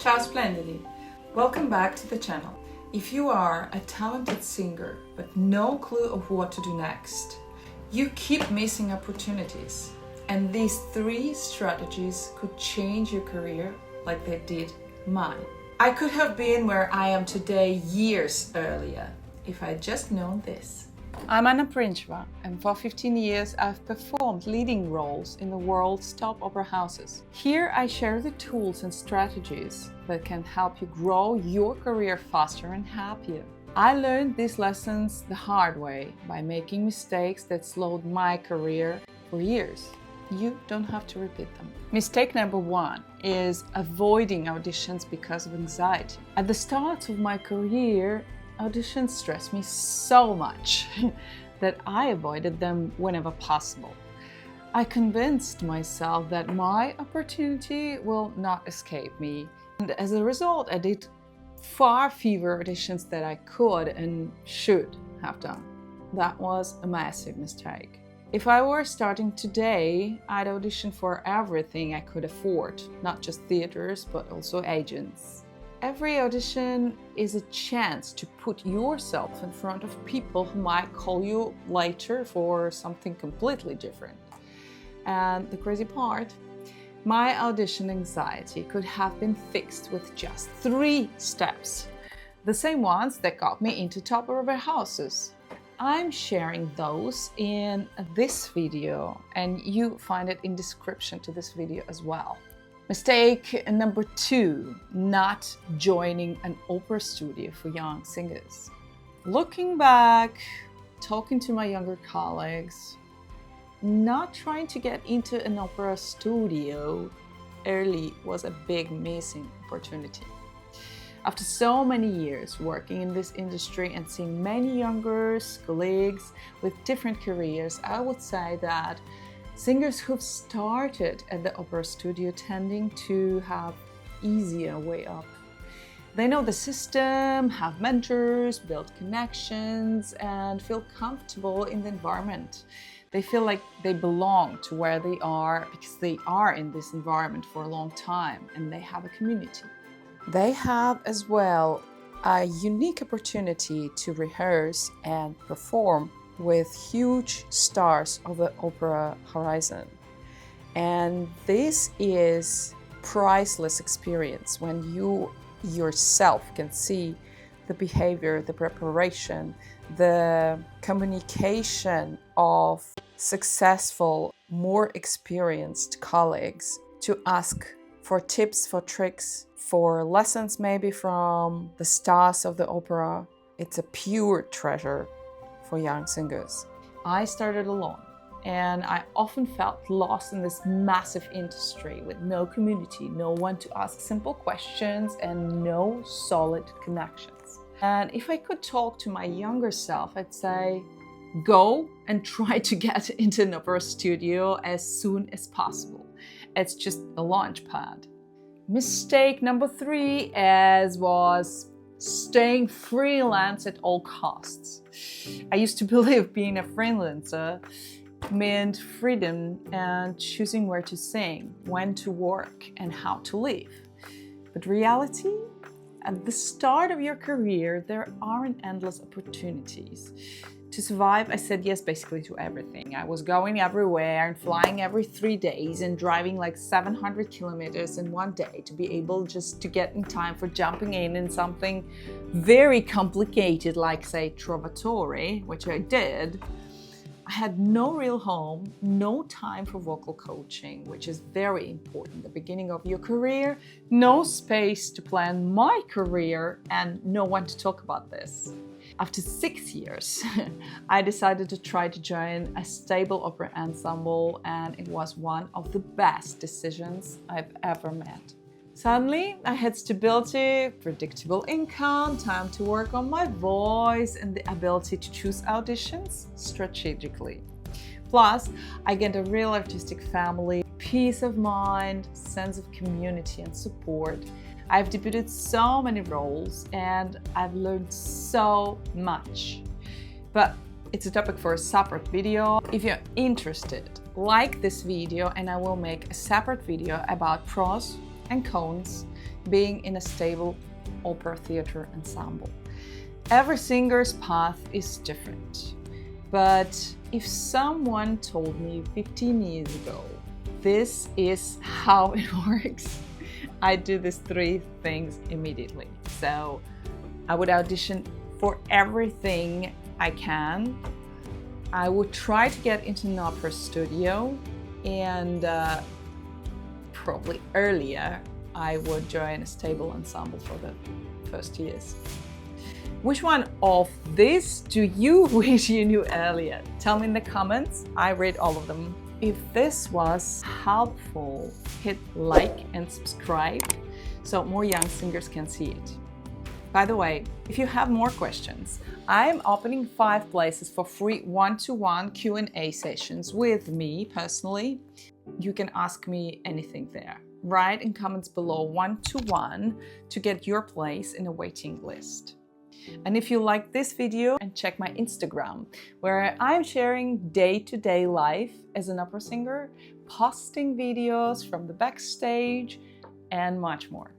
Ciao Splendidi! Welcome back to the channel. If you are a talented singer but no clue of what to do next, you keep missing opportunities. And these 3 strategies could change your career like they did mine. I could have been where I am today years earlier if I'd just known this. I'm Anna Princhva, and for 15 years I've performed leading roles in the world's top opera houses. Here I share the tools and strategies that can help you grow your career faster and happier. I learned these lessons the hard way by making mistakes that slowed my career for years. You don't have to repeat them. Mistake number 1 is avoiding auditions because of anxiety. At the start of my career, auditions stressed me so much that I avoided them whenever possible. I convinced myself that my opportunity will not escape me, and as a result I did far fewer auditions than I could and should have done. That was a massive mistake. If I were starting today, I'd audition for everything I could afford, not just theaters but also agents. Every audition is a chance to put yourself in front of people who might call you later for something completely different. And the crazy part, my audition anxiety could have been fixed with just 3 steps. The same ones that got me into top opera houses. I'm sharing those in this video, and you find it in description to this video as well. Mistake number 2, not joining an opera studio for young singers. Looking back, talking to my younger colleagues, not trying to get into an opera studio early was a big missing opportunity. After so many years working in this industry and seeing many younger colleagues with different careers, I would say that singers who've started at the opera studio tending to have easier way up. They know the system, have mentors, build connections, and feel comfortable in the environment. They feel like they belong to where they are because they are in this environment for a long time and they have a community. They have as well a unique opportunity to rehearse and perform with huge stars of the opera horizon. And this is priceless experience when you yourself can see the behavior, the preparation, the communication of successful, more experienced colleagues to ask for tips, for tricks, for lessons maybe from the stars of the opera. It's a pure treasure for young singers. I started alone and I often felt lost in this massive industry with no community, no one to ask simple questions and no solid connections. And if I could talk to my younger self, I'd say, go and try to get into an opera studio as soon as possible. It's just a launch pad. Mistake number 3 was staying freelance at all costs. I used to believe being a freelancer meant freedom and choosing where to sing, when to work, and how to live. But reality, at the start of your career, there aren't endless opportunities. To survive, I said yes basically to everything. I was going everywhere and flying every 3 days and driving like 700 kilometers in one day to be able just to get in time for jumping in something very complicated like, say, Trovatore, which I did. I had no real home, no time for vocal coaching, which is very important at the beginning of your career, no space to plan my career, and no one to talk about this. After 6 years, I decided to try to join a stable opera ensemble, and it was one of the best decisions I've ever made. Suddenly, I had stability, predictable income, time to work on my voice, and the ability to choose auditions strategically. Plus, I get a real artistic family, peace of mind, sense of community and support. I've debuted so many roles and I've learned so much. But it's a topic for a separate video. If you're interested, like this video and I will make a separate video about pros and cons being in a stable opera theater ensemble. Every singer's path is different, but if someone told me 15 years ago, this is how it works, I'd do these 3 things immediately. So I would audition for everything I can. I would try to get into an opera studio, and probably earlier I would join a stable ensemble for the first years. Which one of these do you wish you knew earlier? Tell me in the comments. I read all of them. If this was helpful, hit like and subscribe so more young singers can see it. By the way, if you have more questions, I'm opening 5 places for free one-to-one Q&A sessions with me personally. You can ask me anything there. Write in comments below one-to-one to get your place in a waiting list. And if you like this video, and check my Instagram, where I'm sharing day-to-day life as an opera singer, posting videos from the backstage, and much more.